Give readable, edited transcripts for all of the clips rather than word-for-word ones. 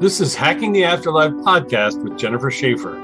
This is Hacking the Afterlife podcast with Jennifer Schaefer.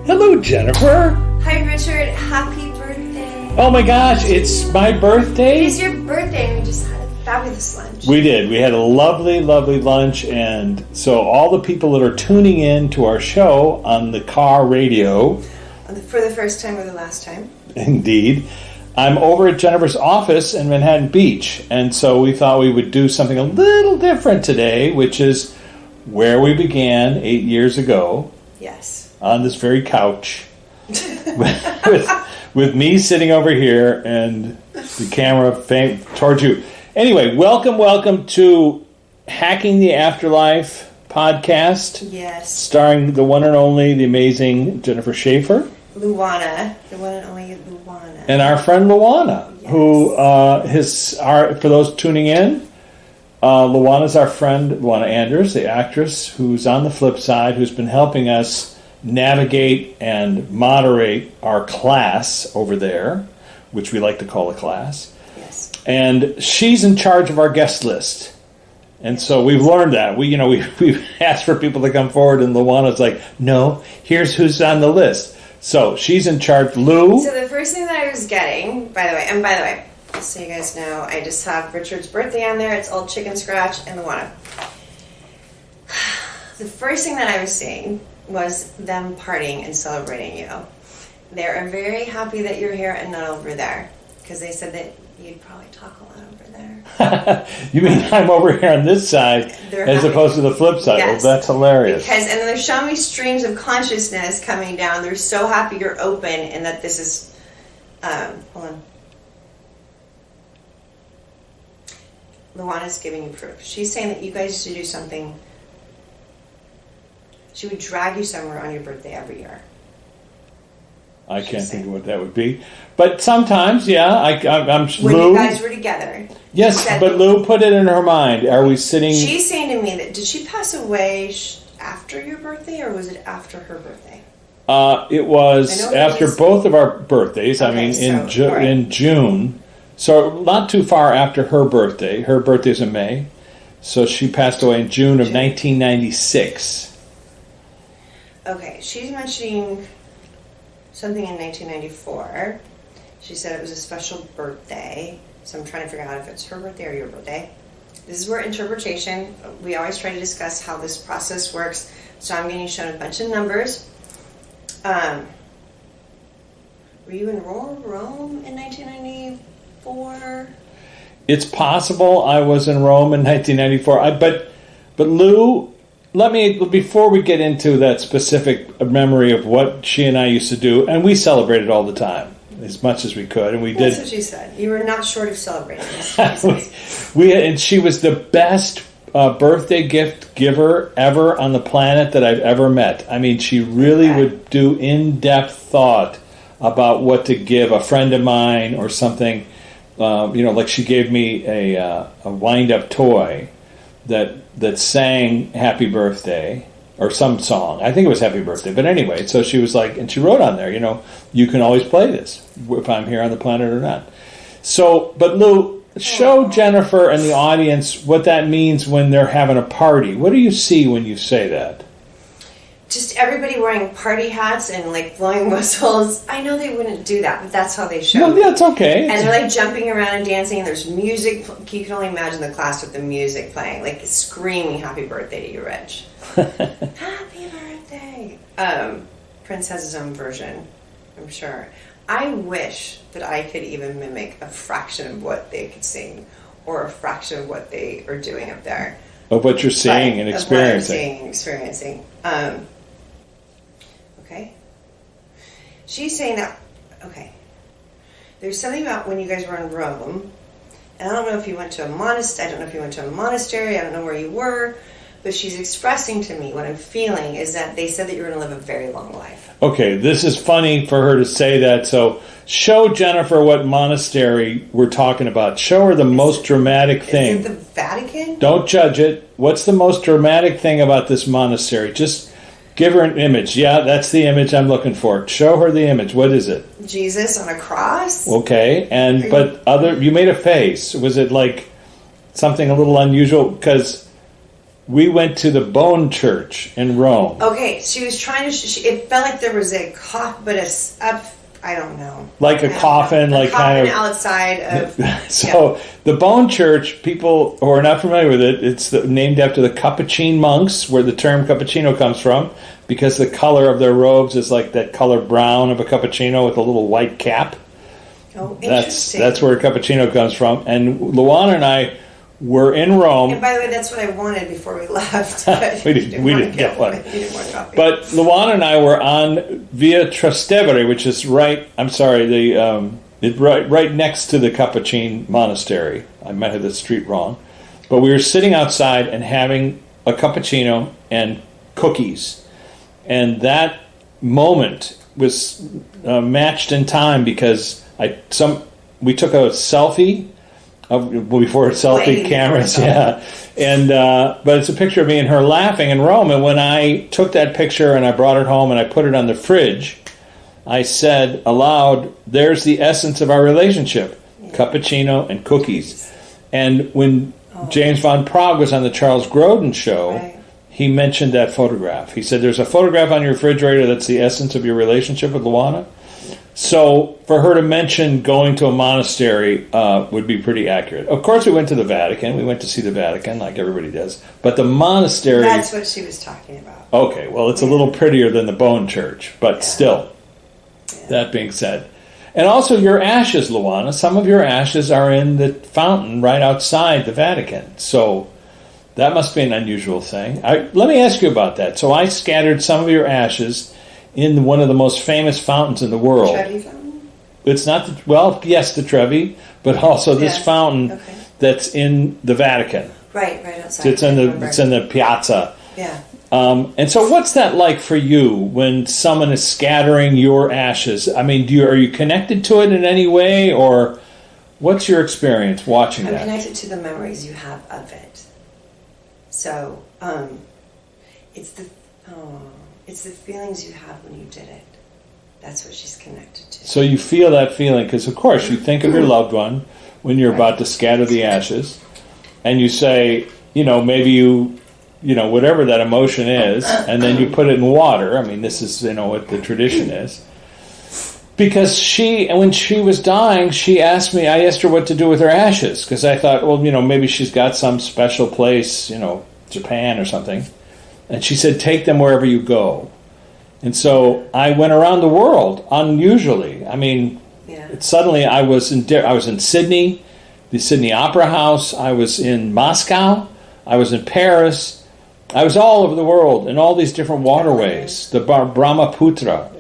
Hello, Jennifer. Hi, Richard. Happy birthday. Oh my gosh, it's my birthday? It is your birthday, and we just had a fabulous lunch. We did. We had a lovely, lovely lunch, and so all the people that are tuning in to our show on the car radio, For the first time or the last time. indeed, I'm over at Jennifer's office in Manhattan Beach, and so we thought we would do something a little different today, which is where we began 8 years ago. Yes. On this very couch with me sitting over here and the camera towards you. Anyway, welcome to Hacking the Afterlife podcast. Yes. Starring the one and only, the amazing Jennifer Schaefer. Luana. The one and only Luana. And our friend Luana, yes. who for those tuning in, Luana's our friend, Luana Anders, the actress, who's on the flip side, who's been helping us navigate and moderate our class over there, which we like to call a class. Yes. And she's in charge of our guest list. And so we've learned that. We've asked for people to come forward, and Luana's like, no, here's who's on the list. So she's in charge. Lou. So the first thing that I was getting, by the way, just so you guys know, I just have Richard's birthday on there. It's all chicken scratch and Luana. The first thing that I was seeing was them partying and celebrating you. They're very happy that you're here and not over there, because they said that you'd probably talk a lot over there. You mean I'm over here on this side as opposed to the flip side? Yes. Well, that's hilarious. And then they're showing me streams of consciousness coming down. They're so happy you're open and that this is... hold on. Luana's giving you proof. She's saying that you guys used to do something. She would drag you somewhere on your birthday every year. I can't think of what that would be. But sometimes, yeah, I'm when Lou. you guys were together. Yes, but Lou put it in her mind. Are we sitting... She's saying to me that, did she pass away after your birthday, or was it after her birthday? It was after both of our birthdays. Okay, I mean, so, in June. So not too far after her birthday. Her birthday's in May. So she passed away in June of 1996. Okay, she's mentioning something in 1994. She said it was a special birthday. So I'm trying to figure out if it's her birthday or your birthday. This is where interpretation, we always try to discuss how this process works. So I'm getting shown a bunch of numbers. Were you in Rome in 1994? It's possible I was in Rome in 1994. But Lou, before we get into that specific memory of what she and I used to do, and we celebrated all the time, as much as we could, and we did. That's what she said. You were not short of celebrating. And she was the best birthday gift giver ever on the planet that I've ever met. I mean, she really would do in-depth thought about what to give a friend of mine or something. Like she gave me a wind-up toy that sang Happy Birthday, or some song. I think it was Happy Birthday. But anyway, so she was like, and she wrote on there, you can always play this if I'm here on the planet or not. So, but Lou, show Jennifer and the audience what that means when they're having a party. What do you see when you say that? Just everybody wearing party hats and like blowing whistles. I know they wouldn't do that, but that's how they show. No, that's okay. And they're like jumping around and dancing, and there's music. You can only imagine the class with the music playing, like screaming "Happy Birthday" to you, Rich. Happy birthday. Prince has his own version, I'm sure. I wish that I could even mimic a fraction of what they could sing, or a fraction of what they are doing up there. Of what you're seeing and experiencing. Of what I'm seeing and experiencing. Okay. She's saying that, okay, there's something about when you guys were in Rome, and I don't know if you went to a monastery, I don't know where you were, but she's expressing to me what I'm feeling is that they said that you're going to live a very long life. Okay, this is funny for her to say that, so show Jennifer what monastery we're talking about. Show her the most dramatic thing. Is it the Vatican? Don't judge it. What's the most dramatic thing about this monastery? Just give her an image. Yeah, that's the image I'm looking for. Show her the image. What is it? Jesus on a cross. Okay, you made a face. Was it like something a little unusual because we went to the Bone Church in Rome. Okay, she was trying to. It felt like there was a cough, but I don't know. Like a coffin, like kind of outside of. So the Bone Church, people who are not familiar with it, it's named after the Capuchin monks, where the term cappuccino comes from, because the color of their robes is like that color brown of a cappuccino with a little white cap. Oh, interesting. That's where cappuccino comes from. And Luana and I were in Rome. And by the way, that's what I wanted before we left. But we didn't get one. We didn't want coffee. But Luana and I were on Via Trastevere, which is right next to the Capuchin monastery. I might have the street wrong. But we were sitting outside and having a cappuccino and cookies. And that moment was matched in time because we took a selfie before selfie cameras, yeah. And but it's a picture of me and her laughing in Rome. And when I took that picture and I brought it home and I put it on the fridge, I said aloud, "There's the essence of our relationship: cappuccino and cookies." And when James Van Praagh was on the Charles Grodin show, he mentioned that photograph. He said, "There's a photograph on your refrigerator that's the essence of your relationship with Luana." So for her to mention going to a monastery would be pretty accurate. Of course, we went to the Vatican. We went to see the Vatican like everybody does. But the monastery... That's what she was talking about. Okay, well, it's a little prettier than the Bone Church. But still, that being said. And also your ashes, Luana. Some of your ashes are in the fountain right outside the Vatican. So that must be an unusual thing. Let me ask you about that. So I scattered some of your ashes in one of the most famous fountains in the world. Trevi fountain? It's not, the Trevi, but also this fountain that's in the Vatican. Right outside. It's in the piazza. Yeah. And so what's that like for you when someone is scattering your ashes? I mean, are you connected to it in any way, or what's your experience watching that? I'm connected to the memories you have of it. So, it's the feelings you have when you did it. That's what she's connected to. So you feel that feeling, because of course you think of your loved one when you're about to scatter the ashes, and you say, maybe whatever that emotion is, and then you put it in water. I mean, this is, what the tradition is. Because when she was dying, I asked her what to do with her ashes, because I thought, well, maybe she's got some special place, Japan or something. And she said, take them wherever you go. And so I went around the world, unusually. I mean, suddenly I was in Sydney, the Sydney Opera House. I was in Moscow. I was in Paris. I was all over the world in all these different waterways, the Brahmaputra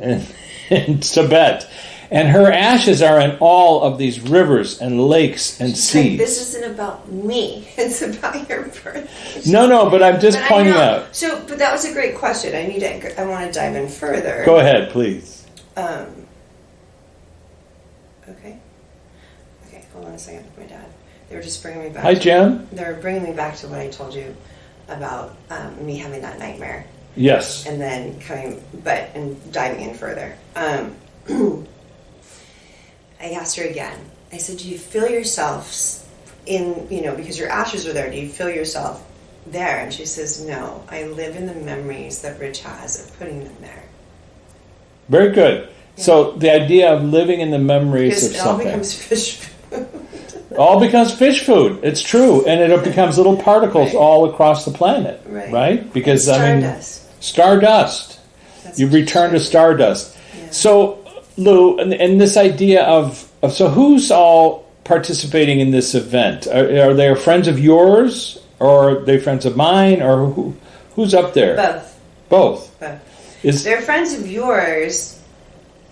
in Tibet. And her ashes are in all of these rivers and lakes and seas. This isn't about me. It's about your birth. No, but I'm just pointing out. But that was a great question. I want to dive in further. Go ahead, please. Okay, hold on a second. My dad. They were just bringing me back. Hi, Jen. They were bringing me back to what I told you about me having that nightmare. Yes. And then diving in further. I asked her again. I said, do you feel yourself because your ashes are there, do you feel yourself there? And she says, no, I live in the memories that Rich has of putting them there. Very good. Yeah. So the idea of living in the memories of something. It all becomes fish food. All becomes fish food. It's true. And it becomes little particles all across the planet. Right? Because, stardust. You return to stardust. Yeah. So, Lou, and this idea of so who's all participating in this event? Are they friends of yours, or are they friends of mine, or who's up there? Both. They're friends of yours,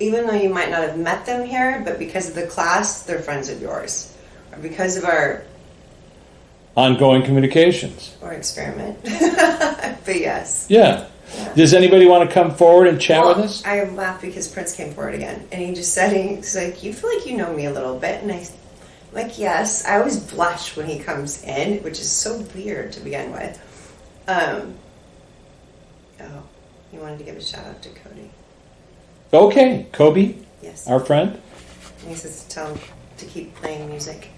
even though you might not have met them here, but because of the class, they're friends of yours. Or because of our ongoing communications. Or experiment. But yes. Yeah. Does anybody want to come forward and chat with us? I laughed because Prince came forward again, and he just said, he's like, you feel like you know me a little bit, and I'm like, yes. I always blush when he comes in, which is so weird to begin with. He wanted to give a shout out to Cody. Okay, Kobe. Yes. Our friend. And he says to tell him to keep playing music.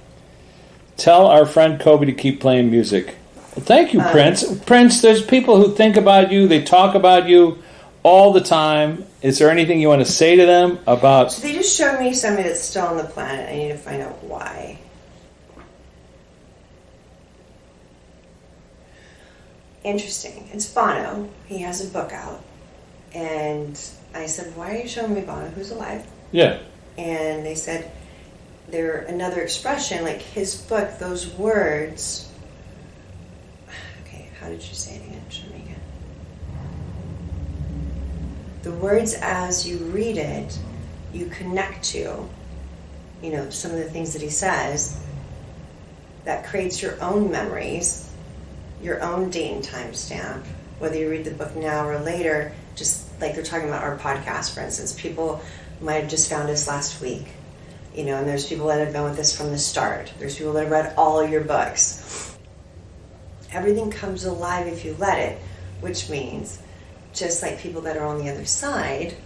Tell our friend Kobe to keep playing music. Well, thank you, Prince. Prince, there's people who think about you, they talk about you all the time. Is there anything you want to say to them about... So they just showed me somebody that's still on the planet. I need to find out why. Interesting. It's Bono. He has a book out. And I said, why are you showing me Bono? Who's alive? Yeah. And they said, they're another expression, like his book, those words... Okay, how did you say it again? Show me again. The words as you read it, you connect to, some of the things that he says, that creates your own memories, your own date and time stamp, whether you read the book now or later, just like they're talking about our podcast, for instance. People might have just found us last week, and there's people that have been with us from the start. There's people that have read all your books. Everything comes alive if you let it, which means, just like people that are on the other side,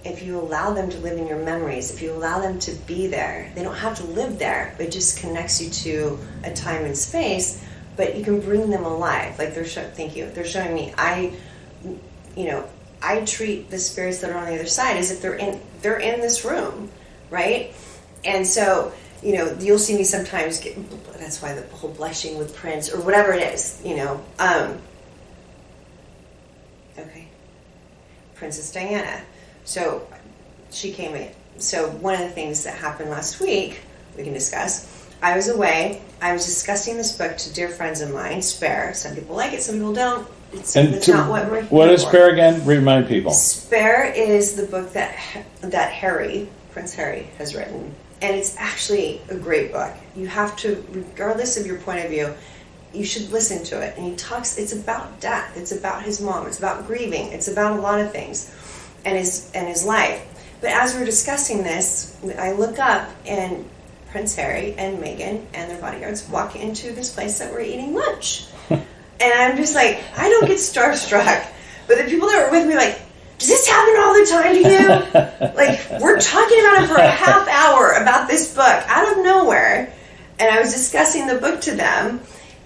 if you allow them to live in your memories, if you allow them to be there, they don't have to live there. It just connects you to a time and space, but you can bring them alive. Like thank you. They're showing me. I treat the spirits that are on the other side as if they're in this room, right? And so, you'll see me sometimes that's why the whole blushing with Prince or whatever it is, okay. Princess Diana. So she came in. So one of the things that happened last week, we can discuss. I was away. I was discussing this book to dear friends of mine, Spare. Some people like it, some people don't. It's not what we're here What is for. Spare again? Remind people. Spare is the book that Prince Harry, has written. And it's actually a great book. You have to, regardless of your point of view, you should listen to it. And it's about death. It's about his mom. It's about grieving. It's about a lot of things and his life. But as we're discussing this, I look up and Prince Harry and Meghan and their bodyguards walk into this place that we're eating lunch. And I'm just like, I don't get starstruck. But the people that were with me are like, does this happen all the time to you? Like, we're talking about it for a half hour about this book out of nowhere. And I was discussing the book to them.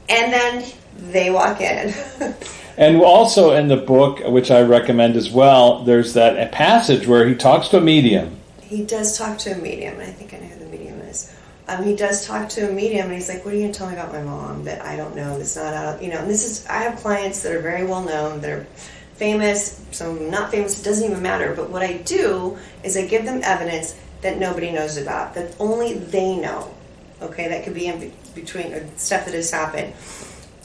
And then they walk in. And also in the book, which I recommend as well, there's that passage where he talks to a medium. He does talk to a medium. I think I know who the medium is. He does talk to a medium, and he's like, what are you going to tell me about my mom that I don't know, that's not out of, and this is, I have clients that are very well known, that are famous, some not famous, it doesn't even matter. But what I do is I give them evidence that nobody knows about, that only they know. Okay, that could be in between stuff that has happened.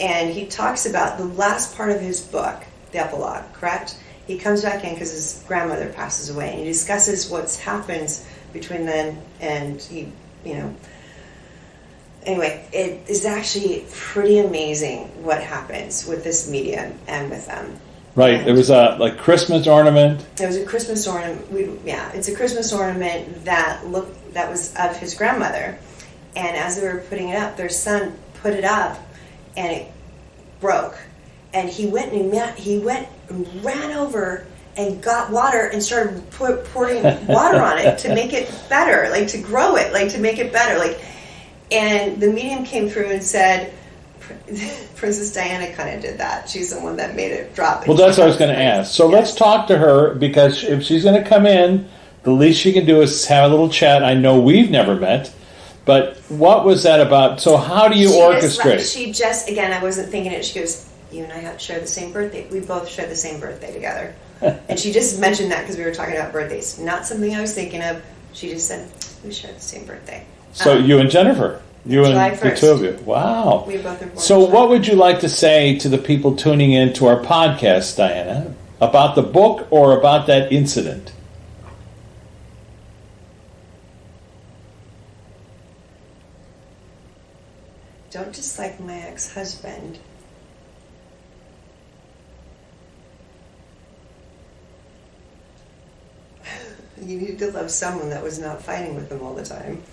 And he talks about the last part of his book, the epilogue, correct? He comes back in because his grandmother passes away, and he discusses what's happens between then and he, Anyway, it is actually pretty amazing what happens with this medium and with them. Right, it was a Christmas ornament. It was a Christmas ornament. It's a Christmas ornament that was of his grandmother. And as they were putting it up, their son put it up, and it broke. And he went and ran over and got water and started pouring water on it to make it better, like to grow it, like to make it better, like. And the medium came through and said, Princess Diana kind of did that. She's the one that made it drop. Well, that's what I was going to ask. So let's talk to her, because if she's going to come in, the least she can do is have a little chat. I know we've never met, but what was that about? So how do you orchestrate? Again, I wasn't thinking it. She goes, you and I share the same birthday. We both share the same birthday together. And she just mentioned that because we were talking about birthdays. Not something I was thinking of. She just said, we share the same birthday. So you and Jennifer, July and 1st. the two of you. Wow. We both are born So July. what would you like to say to the people tuning in to our podcast, Diana, about the book or about that incident? Don't dislike my ex-husband. You need to love someone that was not fighting with them all the time.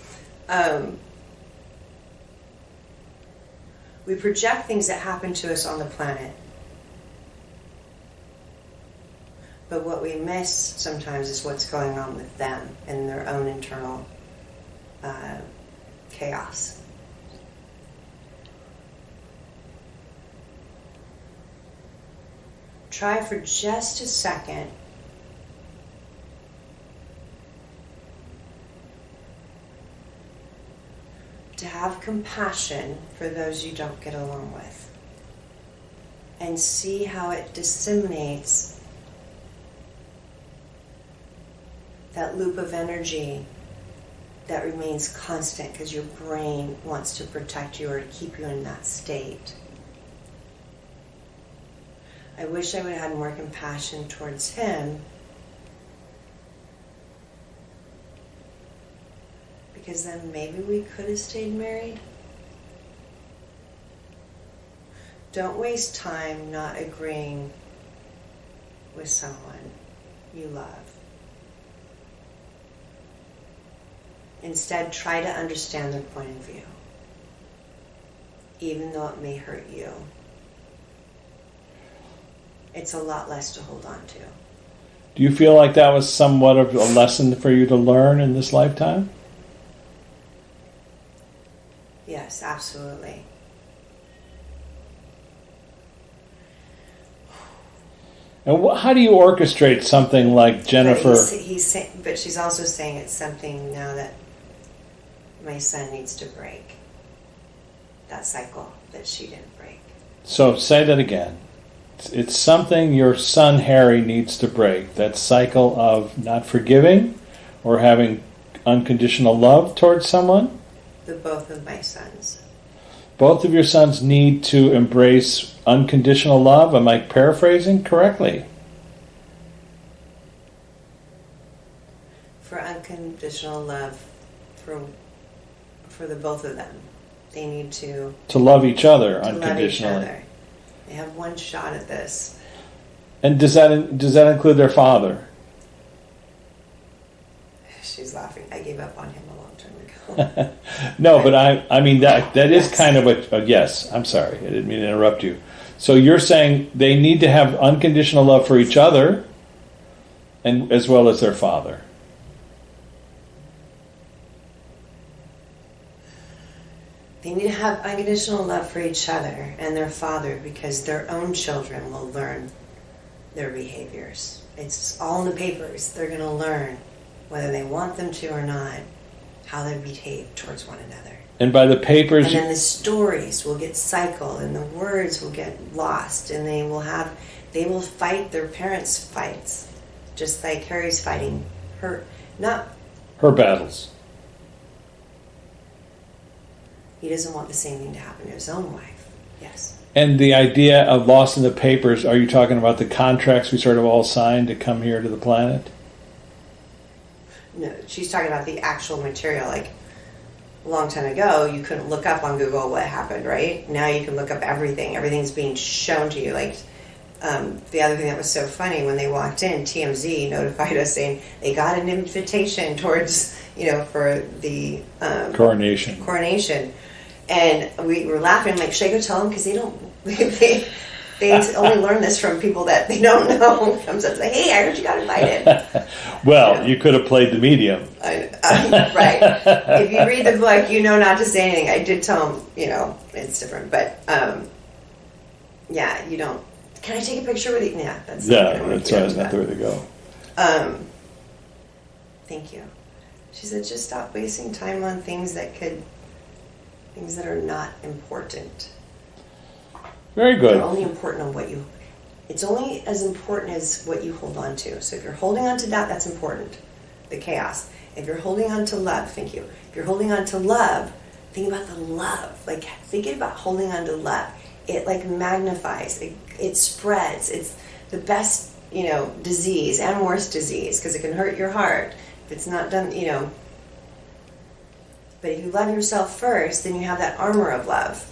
We project things that happen to us on the planet. But what we miss sometimes is what's going on with them and their own internal chaos. try for just a second to have compassion for those you don't get along with, and see how it disseminates that loop of energy that remains constant because your brain wants to protect you or to keep you in that state. I wish I would have had more compassion towards him, because then maybe we could have stayed married. Don't waste time not agreeing with someone you love. Instead, try to understand their point of view, even though it may hurt you. It's a lot less to hold on to. Do you feel like that was somewhat of a lesson for you to learn in this lifetime? Yes, absolutely. And how do you orchestrate something like Jennifer? But but she's also saying it's something now that my son needs to break. That cycle that she didn't break. So say that again. It's something your son Harry needs to break. That cycle of not forgiving or having unconditional love towards someone. Both of my sons. Both of your sons need to embrace unconditional love. Am I paraphrasing correctly? For unconditional love for the both of them. They need to love each other love each unconditionally. other. They have one shot at this. And does that include their father? She's laughing. I gave up on him a long time ago. No, but I mean that is Yes. kind of a yes. I'm sorry, I didn't mean to interrupt you. So you're saying they need to have unconditional love for each other, and as well as their father. They need to have unconditional love for each other and their father, because their own children will learn their behaviors. It's all in the papers. They're going to learn, whether they want them to or not, how they behave towards one another. And by the papers, And then the stories will get cycled, and the words will get lost, and they will fight their parents' fights, just like Harry's fighting her battles. He doesn't want the same thing to happen to his own wife. Yes. And the idea of lost in the papers, are you talking about the contracts we sort of all signed to come here to the planet? No, she's talking about the actual material. Like, a long time ago, you couldn't look up on Google what happened, right? Now you can look up everything. Everything's being shown to you. Like, the other thing that was so funny, when they walked in, TMZ notified us saying they got an invitation towards, for the coronation. And we were laughing. I'm like, should I go tell them? Because they don't, they only learn this from people that they don't know. Comes up and say, hey, I heard you got invited. Well, you could have played the medium. Right. If you read the book, you know not to say anything. I did tell them, it's different. But, yeah, you don't. Can I take a picture with you? Yeah, that's right. Not the way to go. Thank you. She said, just stop wasting time on things that are not important. Very good. They're only important on it's only as important as what you hold on to. So if you're holding on to that, that's important. The chaos. If you're holding on to love, thank you. If you're holding on to love, think about the love. Like, thinking about holding on to love. It magnifies. It spreads. It's the best, disease and worst disease, because it can hurt your heart if it's not done, But if you love yourself first, then you have that armor of love.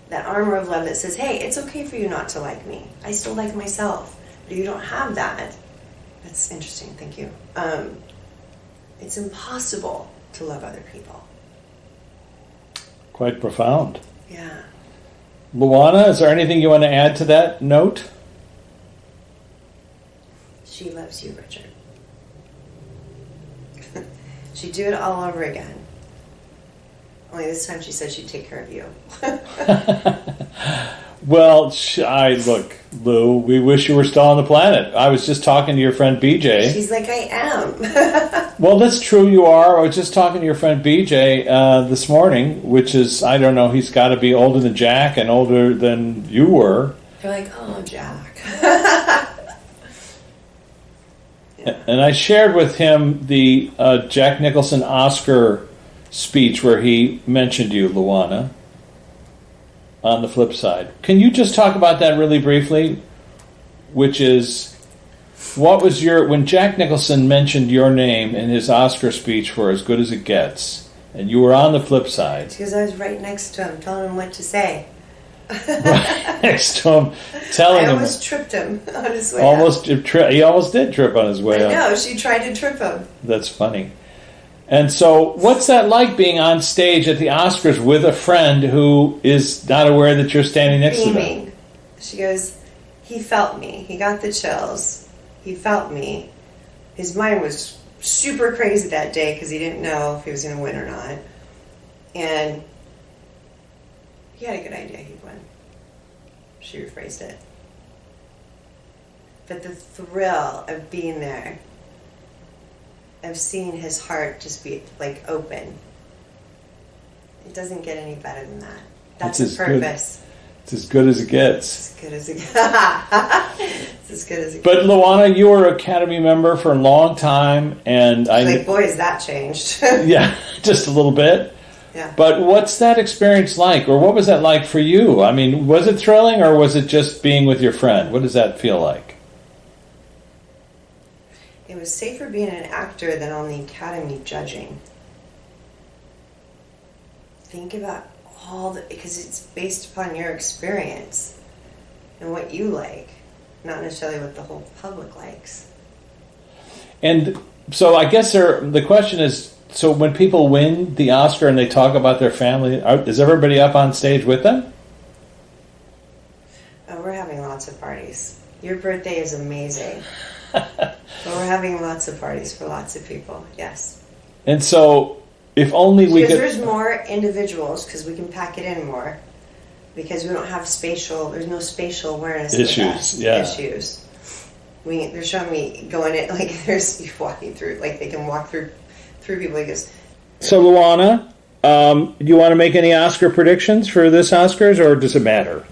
That armor of love that says, hey, it's okay for you not to like me. I still like myself. But if you don't have that, that's interesting, thank you. It's impossible to love other people. Quite profound. Yeah. Luana, is there anything you want to add to that note? She loves you, Richard. She'd do it all over again. Only this time she said she'd take care of you. Well, look, Lou, we wish you were still on the planet. I was just talking to your friend BJ. She's like, I am. Well, that's true, you are. I was just talking to your friend BJ this morning, which is, I don't know, he's got to be older than Jack and older than you were. You're like, oh, Jack. And I shared with him the Jack Nicholson Oscar speech where he mentioned you, Luana, on the flip side. Can you just talk about that really briefly? Which is, what was when Jack Nicholson mentioned your name in his Oscar speech for As Good as It Gets, and you were on the flip side. Because I was right next to him, telling him what to say. Right next to him, telling him. I almost tripped him on his way He almost did trip on his way I up. know, she tried to trip him. That's funny. And so, what's that like being on stage at the Oscars with a friend who is not aware that you're standing next to them? She goes, he felt me. He got the chills. He felt me. His mind was super crazy that day because he didn't know if he was going to win or not. And he had a good idea he'd win. She rephrased it. But the thrill of being there, of seeing his heart just be like open, it doesn't get any better than that. That's the purpose. It's as good as it gets. As good as it gets. It's as good as it gets. But Luana, you were Academy member for a long time, and boy, has that changed. Yeah, just a little bit. Yeah. But what's that experience like, or what was that like for you? I mean, was it thrilling, or was it just being with your friend? What does that feel like? It was safer being an actor than on the Academy judging. Think about because it's based upon your experience and what you like, not necessarily what the whole public likes. And so I guess the question is, so when people win the Oscar and they talk about their family, is everybody up on stage with them? Oh, we're having lots of parties. Your birthday is amazing. But we're having lots of parties for lots of people, yes. And so, if only we could... Because there's more individuals, because we can pack it in more. Because we don't have there's no spatial awareness issues. They're showing me going in, like there's walking through, like they can walk through people like this. So Luana, do you want to make any Oscar predictions for this Oscars, or does it matter?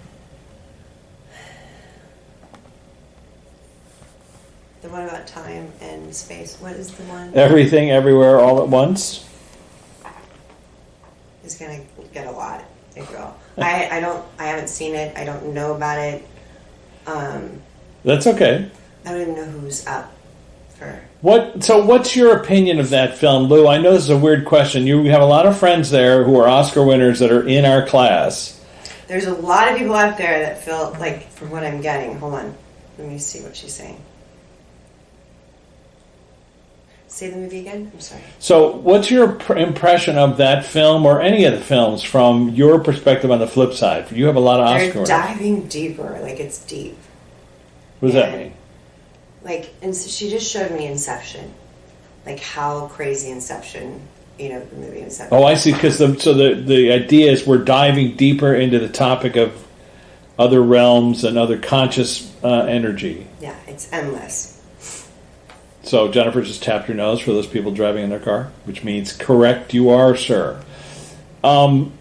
The one about time and space. What is the one? Everything, Everywhere, All at Once. It's gonna get a lot. It will. I haven't seen it. I don't know about it. That's okay. I don't even know who's up for. What's your opinion of that film, Lou? I know this is a weird question. You have a lot of friends there who are Oscar winners that are in our class. There's a lot of people out there that feel like, from what I'm getting. Hold on. Let me see what she's saying. Say the movie again? I'm sorry. So what's your impression of that film or any of the films from your perspective on the flip side? You have a lot of Oscar winners. They're diving deeper. Like, it's deep. What does that mean? Like, and so she just showed me Inception. Like, how crazy Inception, the movie Inception. Oh, I see. Because the idea is we're diving deeper into the topic of other realms and other conscious energy. Yeah, it's endless. So Jennifer just tapped her nose for those people driving in their car, which means correct you are, sir. And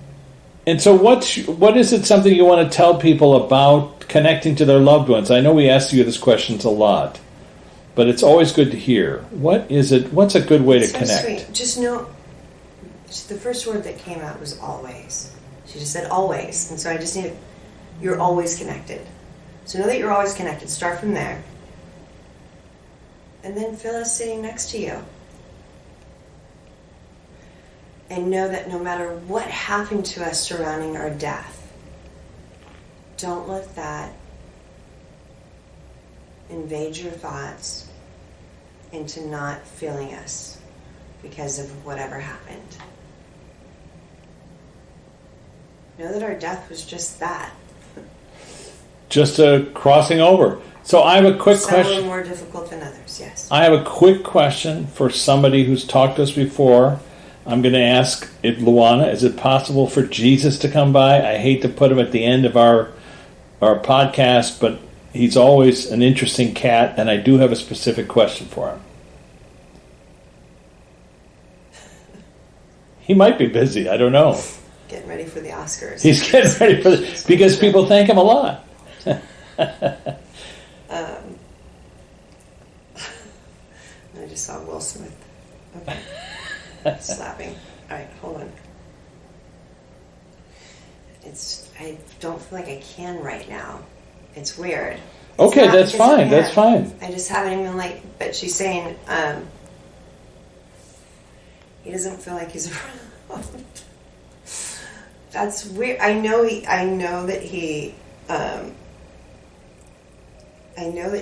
so what is it something you want to tell people about connecting to their loved ones? I know we ask you this questions a lot, but it's always good to hear. What is it? What's a good way to connect? Sweet. Just know, the first word that came out was always. She just said always. And so I just need, you're always connected. So know that you're always connected. Start from there. And then feel us sitting next to you. And know that no matter what happened to us surrounding our death, don't let that invade your thoughts into not feeling us because of whatever happened. Know that our death was just that. Just a crossing over. So I have a quick question. Some were more difficult than others, yes. I have a quick question for somebody who's talked to us before. I'm going to ask Luana, is it possible for Jesus to come by? I hate to put him at the end of our our podcast, but he's always an interesting cat, and I do have a specific question for him. He might be busy. I don't know. Getting ready for the Oscars. He's getting ready for because people thank him a lot. I just saw Will Smith. Okay. Slapping. All right, hold on. I don't feel like I can right now. It's weird. It's Okay, that's fine. That's fine. I just haven't even but she's saying he doesn't feel like he's around. That's weird. I know that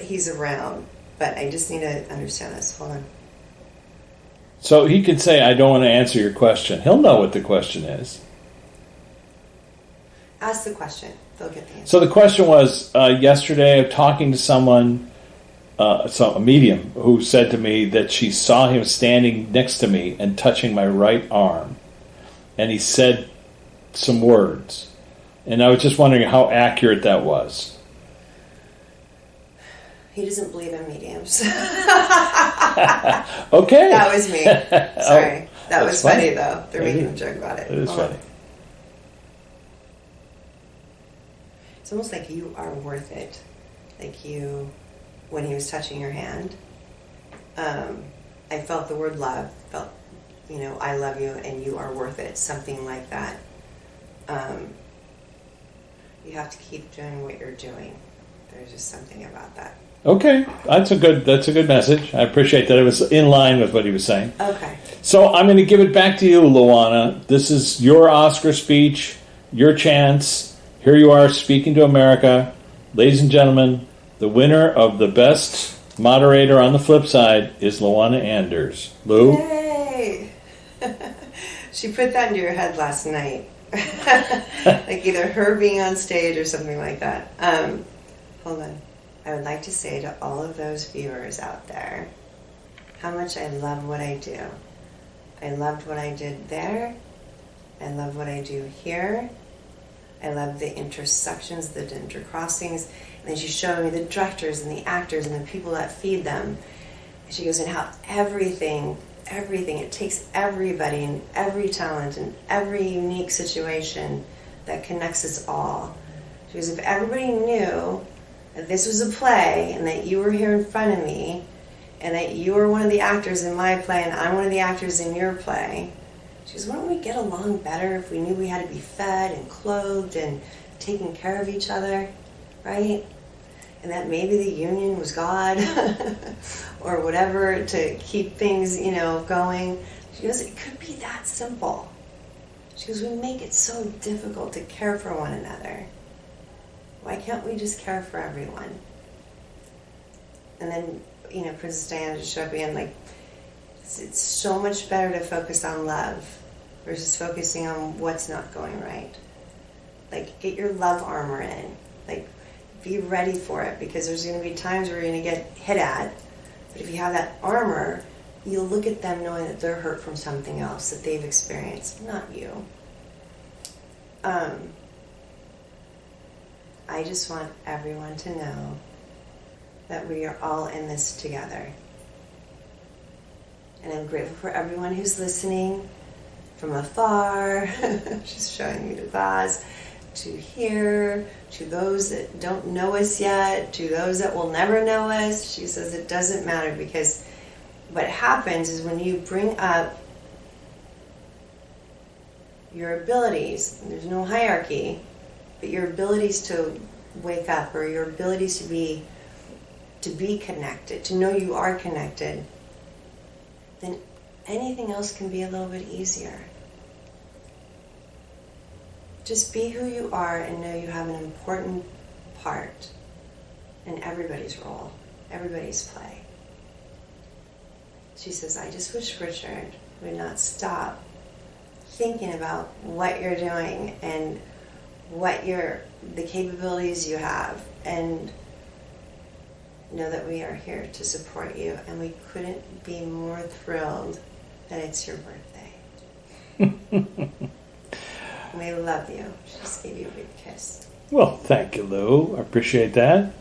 he's around, but I just need to understand this. Hold on. So he could say, I don't want to answer your question. He'll know what the question is. Ask the question. They'll get the answer. So the question was, yesterday, talking to someone, a medium, who said to me that she saw him standing next to me and touching my right arm. And he said some words. And I was just wondering how accurate that was. He doesn't believe in mediums. Okay. That was me. Sorry. That was funny, though. They're It making is. a joke about it. It is funny. It's almost like you are worth it. Like when he was touching your hand, I felt the word love, felt, I love you and you are worth it, something like that. You have to keep doing what you're doing. There's just something about that. Okay. That's a good message. I appreciate that it was in line with what he was saying. Okay. So I'm going to give it back to you, Luana. This is your Oscar speech, your chance. Here you are speaking to America. Ladies and gentlemen, the winner of the best moderator on the flip side is Luana Anders. Lou? Yay! She put that into your head last night. Like either her being on stage or something like that. Hold on. I would like to say to all of those viewers out there how much I love what I do. I loved what I did there. I love what I do here. I love the intersections, the intercrossings. And then she showed me the directors and the actors and the people that feed them. And she goes, and how everything, it takes everybody and every talent and every unique situation that connects us all. She goes, if everybody knew that this was a play and that you were here in front of me and that you were one of the actors in my play and I'm one of the actors in your play, she goes, wouldn't we get along better if we knew we had to be fed and clothed and taking care of each other, right? And that maybe the union was God or whatever to keep things, going. She goes, it could be that simple. She goes, we make it so difficult to care for one another. Why can't we just care for everyone? And then, Princess Diana just showed up again, like, it's so much better to focus on love versus focusing on what's not going right. Like, get your love armor in. Like, be ready for it, because there's going to be times where you're going to get hit at. But if you have that armor, you'll look at them knowing that they're hurt from something else that they've experienced, not you. I just want everyone to know that we are all in this together. And I'm grateful for everyone who's listening from afar. She's showing me the vase. To here, to those that don't know us yet, to those that will never know us. She says it doesn't matter, because what happens is when you bring up your abilities, there's no hierarchy, but your abilities to wake up, or your abilities to be connected, to know you are connected, then anything else can be a little bit easier. Just be who you are and know you have an important part in everybody's role, everybody's play. She says, I just wish Richard would not stop thinking about what you're doing and the capabilities you have, and know that we are here to support you, and we couldn't be more thrilled that it's your birthday. and we love you. She just gave you a big kiss. Well, thank you, Lou. I appreciate that.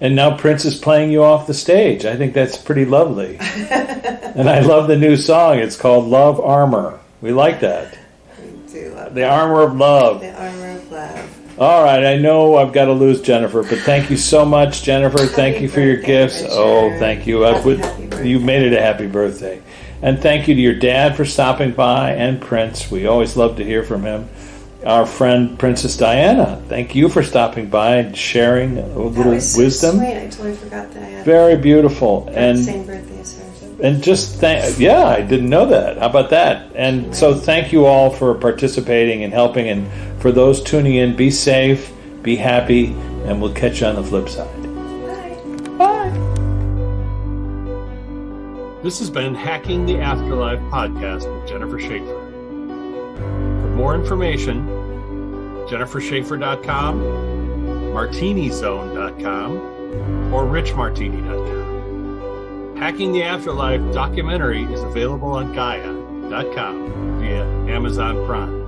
And now Prince is playing you off the stage. I think that's pretty lovely. And I love the new song. It's called Love Armor. We like that. We do love The Armor of Love. The Armor of Love. All right, I know I've got to lose Jennifer, but thank you so much, Jennifer. Thank you for your gifts. Richard. Oh, thank you. Happy birthday. You made it a happy birthday. And thank you to your dad for stopping by, and Prince. We always love to hear from him. Our friend Princess Diana, thank you for stopping by and sharing a little That was so wisdom. sweet. I totally forgot that I had Very beautiful. the same birthday as her. And just yeah, I didn't know that. How about that? And so thank you all for participating and helping. And for those tuning in, be safe, be happy, and we'll catch you on the flip side. Bye. Bye. This has been Hacking the Afterlife podcast with Jennifer Schaefer. For more information, jenniferschaefer.com, martinizone.com, or richmartini.com. Hacking the Afterlife documentary is available on Gaia.com via Amazon Prime.